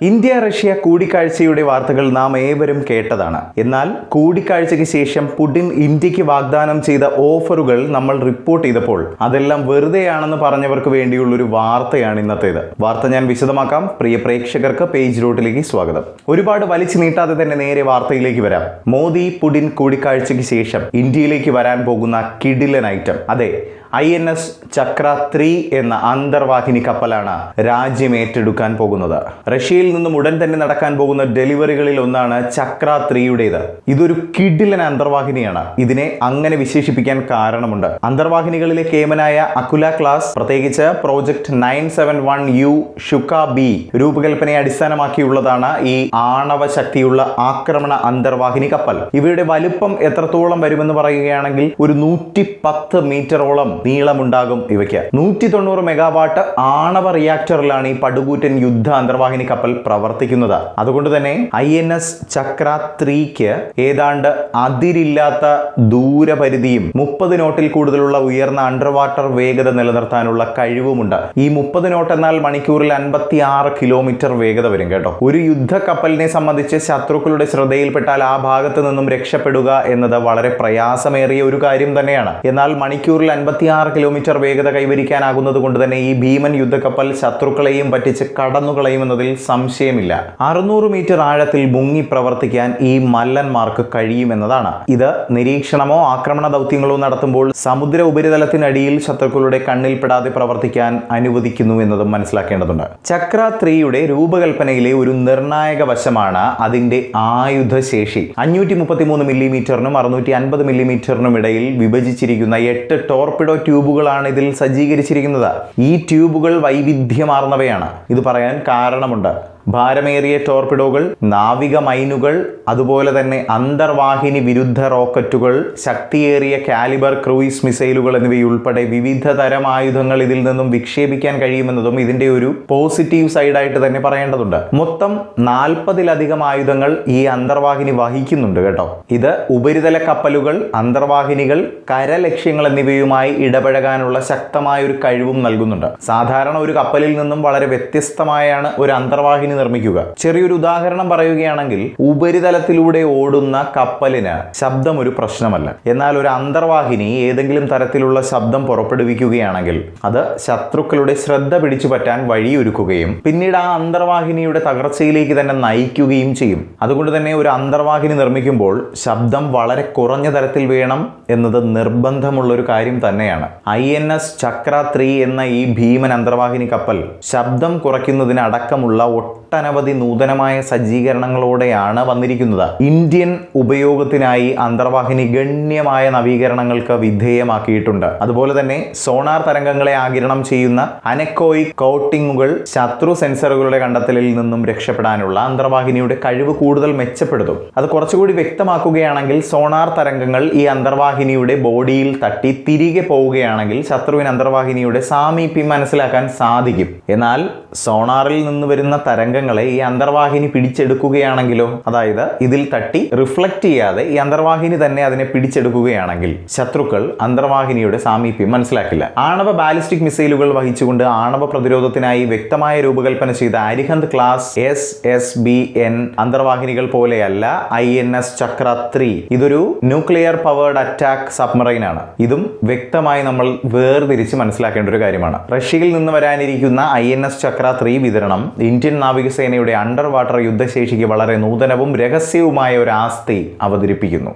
India Russia കൂടിക്കാഴ്ചയുടെ വാർത്തകൾ നാം ഏവരും കേട്ടതാണ്. എന്നാൽ കൂടിക്കാഴ്ചയ്ക്ക് ശേഷം പുടിൻ ഇന്ത്യക്ക് വാഗ്ദാനം ചെയ്ത ഓഫറുകൾ നമ്മൾ റിപ്പോർട്ട് ചെയ്തപ്പോൾ അതെല്ലാം വെറുതെയാണെന്ന് പറഞ്ഞവർക്ക് വേണ്ടിയുള്ളൊരു വാർത്തയാണ് ഇന്നത്തേത്. വാർത്ത ഞാൻ വിശദമാക്കാം. പ്രിയ പ്രേക്ഷകർക്ക് പേജ് റൂട്ടിലേക്ക് സ്വാഗതം. ഒരുപാട് വലിച്ചു നീട്ടാതെ തന്നെ നേരെ വാർത്തയിലേക്ക് വരാം. മോദി പുടിൻ കൂടിക്കാഴ്ചയ്ക്ക് ശേഷം ഇന്ത്യയിലേക്ക് വരാൻ പോകുന്ന കിടിലൻ ഐറ്റം, അതെ, INS ചക്ര 3 എന്ന അന്തർവാഹിനി കപ്പലാണ് രാജ്യം ഏറ്റെടുക്കാൻ പോകുന്നത്. റഷ്യയിൽ നിന്നും ഉടൻ തന്നെ നടക്കാൻ പോകുന്ന ഡെലിവറികളിൽ ഒന്നാണ് ചക്ര 3യുടേത്. ഇതൊരു കിടിലൻ അന്തർവാഹിനിയാണ്. ഇതിനെ അങ്ങനെ വിശേഷിപ്പിക്കാൻ കാരണമുണ്ട്. അന്തർവാഹിനികളിലെ കേമനായ അകുല ക്ലാസ്, പ്രത്യേകിച്ച് പ്രോജക്ട് 971U ഷുക്ക B രൂപകൽപ്പനയെ അടിസ്ഥാനമാക്കിയുള്ളതാണ് ഈ ആണവ ശക്തിയുള്ള ആക്രമണ അന്തർവാഹിനി കപ്പൽ. ഇവയുടെ വലുപ്പം എത്രത്തോളം വരുമെന്ന് പറയുകയാണെങ്കിൽ ഒരു 110 മീറ്ററോളം നീളമുണ്ടാകും. ഇവയ്ക്ക് 190 മെഗാവാട്ട് ആണവ റിയാക്ടറിലാണ് ഈ പടുകൂറ്റൻ യുദ്ധ അന്തർവാഹിനി കപ്പൽ പ്രവർത്തിക്കുന്നത്. അതുകൊണ്ട് തന്നെ INS ചക്ര 3ക്ക് ഏതാണ്ട് അതിരില്ലാത്ത ദൂരപരിധിയും 30 നോട്ടിൽ കൂടുതലുള്ള ഉയർന്ന അണ്ടർ വാട്ടർ വേഗത നിലനിർത്താനുള്ള കഴിവുമുണ്ട്. ഈ 30 നോട്ട് എന്നാൽ മണിക്കൂറിൽ 56 കിലോമീറ്റർ വേഗത വരും കേട്ടോ. ഒരു യുദ്ധ കപ്പലിനെ സംബന്ധിച്ച് ശത്രുക്കളുടെ ശ്രദ്ധയിൽപ്പെട്ടാൽ ആ ഭാഗത്ത് നിന്നും രക്ഷപ്പെടുക എന്നത് വളരെ പ്രയാസമേറിയ ഒരു കാര്യം തന്നെയാണ്. എന്നാൽ മണിക്കൂറിൽ 56 കിലോമീറ്റർ വേഗത കൈവരിക്കാനാകുന്നത് കൊണ്ട് തന്നെ ഈ ഭീമൻ യുദ്ധക്കപ്പൽ ശത്രുക്കളെയും പറ്റിച്ച് കടന്നുകളയുമെന്നതിൽ സംശയമില്ല. 600 മീറ്റർ ആഴത്തിൽ മുങ്ങി പ്രവർത്തിക്കാൻ ഈ മല്ലന്മാർക്ക് കഴിയുമെന്നതാണ്. ഇത് നിരീക്ഷണമോ ആക്രമണ ദൗത്യങ്ങളോ നടത്തുമ്പോൾ സമുദ്ര ഉപരിതലത്തിനടിയിൽ ശത്രുക്കളുടെ കണ്ണിൽപ്പെടാതെ പ്രവർത്തിക്കാൻ അനുവദിക്കുന്നു എന്നതും മനസ്സിലാക്കേണ്ടതുണ്ട്. ചക്ര 3യുടെ രൂപകൽപ്പനയിലെ ഒരു നിർണായക വശമാണ് അതിന്റെ ആയുധശേഷി. 533 മില്ലിമീറ്ററിനും 650 മില്ലിമീറ്ററിനും ഇടയിൽ വിഭജിച്ചിരിക്കുന്ന 8 ടോർപിഡോ ട്യൂബുകളാണ് ഇതിൽ സജ്ജീകരിച്ചിരിക്കുന്നത്. ഈ ട്യൂബുകൾ വൈവിധ്യമാർന്നവയാണ്. ഇത് പറയാൻ കാരണമുണ്ട്. ഭാരമേറിയ ടോർപിഡോകൾ, നാവിക മൈനുകൾ, അതുപോലെ തന്നെ അന്തർവാഹിനി വിരുദ്ധ റോക്കറ്റുകൾ, ശക്തിയേറിയ കാലിബർ ക്രൂയിസ് മിസൈലുകൾ എന്നിവയുൾപ്പെടെ വിവിധ തരം ആയുധങ്ങൾ ഇതിൽ നിന്നും വിക്ഷേപിക്കാൻ കഴിയുമെന്നതും ഇതിന്റെ ഒരു പോസിറ്റീവ് സൈഡായിട്ട് തന്നെ പറയേണ്ടതുണ്ട്. മൊത്തം 40-ലധികം ആയുധങ്ങൾ ഈ അന്തർവാഹിനി വഹിക്കുന്നുണ്ട് കേട്ടോ. ഇത് ഉപരിതല കപ്പലുകൾ, അന്തർവാഹിനികൾ, കരലക്ഷ്യങ്ങൾ എന്നിവയുമായി ഇടപഴകാനുള്ള ശക്തമായ ഒരു കഴിവും നൽകുന്നുണ്ട്. സാധാരണ ഒരു കപ്പലിൽ നിന്നും വളരെ വ്യത്യസ്തമായാണ് ഒരു അന്തർവാഹിനി നിർമ്മിക്കുക. ചെറിയൊരു ഉദാഹരണം പറയുകയാണെങ്കിൽ, ഉപരിതലത്തിലൂടെ ഓടുന്ന കപ്പലിന് ശബ്ദം ഒരു പ്രശ്നമല്ല. എന്നാൽ ഒരു അന്തർവാഹിനി ഏതെങ്കിലും തരത്തിലുള്ള ശബ്ദം പുറപ്പെടുവിക്കുകയാണെങ്കിൽ അത് ശത്രുക്കളുടെ ശ്രദ്ധ പിടിച്ചു പറ്റാൻ വഴിയൊരുക്കുകയും പിന്നീട് ആ അന്തർവാഹിനിയുടെ തകർച്ചയിലേക്ക് തന്നെ നയിക്കുകയും ചെയ്യും. അതുകൊണ്ട് തന്നെ ഒരു അന്തർവാഹിനി നിർമ്മിക്കുമ്പോൾ ശബ്ദം വളരെ കുറഞ്ഞ തരത്തിൽ വേണം എന്നത് നിർബന്ധമുള്ളൊരു കാര്യം തന്നെയാണ്. INS ചക്ര 3 എന്ന ഈ ഭീമൻ അന്തർവാഹിനി കപ്പൽ ശബ്ദം കുറയ്ക്കുന്നതിന് അടക്കമുള്ള ഒട്ടനവധി നൂതനമായ സജ്ജീകരണങ്ങളോടെയാണ് വന്നിരിക്കുന്നത്. ഇന്ത്യൻ ഉപയോഗത്തിനായി അന്തർവാഹിനി ഗണ്യമായ നവീകരണങ്ങൾക്ക് വിധേയമാക്കിയിട്ടുണ്ട്. അതുപോലെ തന്നെ സോണാർ തരംഗങ്ങളെ ആഗിരണം ചെയ്യുന്ന അനെക്കോയിക് കോട്ടിങ്ങുകൾ ശത്രു സെൻസറുകളുടെ കണ്ടെത്തലിൽ നിന്നും രക്ഷപ്പെടാനുള്ള അന്തർവാഹിനിയുടെ കഴിവ് കൂടുതൽ മെച്ചപ്പെടുത്തും. അത് കുറച്ചുകൂടി വ്യക്തമാക്കുകയാണെങ്കിൽ, സോണാർ തരംഗങ്ങൾ ഈ അന്തർവാഹിനിയുടെ ബോഡിയിൽ തട്ടി തിരികെ പോവുകയാണെങ്കിൽ ശത്രുവിന് അന്തർവാഹിനിയുടെ സാമീപ്യം മനസ്സിലാക്കാൻ സാധിക്കും. എന്നാൽ സോണാറിൽ നിന്ന് വരുന്ന തരംഗങ്ങളെ ഈ അന്തർവാഹിനി പിടിച്ചെടുക്കുകയാണെങ്കിലോ, അതായത് ഇതിൽ തട്ടി റിഫ്ലക്റ്റ് ചെയ്യാതെ ഈ അന്തർവാഹിനി തന്നെ അതിനെ പിടിച്ചെടുക്കുകയാണെങ്കിൽ ശത്രുക്കൾ അന്തർവാഹിനിയുടെ സാമീപ്യം മനസ്സിലാക്കില്ല. ആണവ ബാലിസ്റ്റിക് മിസൈലുകൾ വഹിച്ചുകൊണ്ട് ആണവ പ്രതിരോധത്തിനായി വ്യക്തമായ രൂപകൽപ്പന ചെയ്ത അരിഹന്ത് ക്ലാസ് SSBN അന്തർവാഹിനികൾ പോലെയല്ല INS ചക്ര 3. ഇതൊരു ന്യൂക്ലിയർ പവേർഡ് അറ്റാക്ക് സബ്മറൈൻ ആണ്. ഇതും വ്യക്തമായി നമ്മൾ വേർതിരിച്ച് മനസ്സിലാക്കേണ്ട ഒരു കാര്യമാണ്. റഷ്യയിൽ നിന്ന് വരാനിരിക്കുന്ന INS ചക്ര 3 വിതരണം ഇന്ത്യൻ നാവികസേനയുടെ അണ്ടർ വാട്ടർ യുദ്ധശേഷിക്ക് വളരെ നൂതനവും രഹസ്യവുമായ ഒരു ആസ്തി അവതരിപ്പിക്കുന്നു.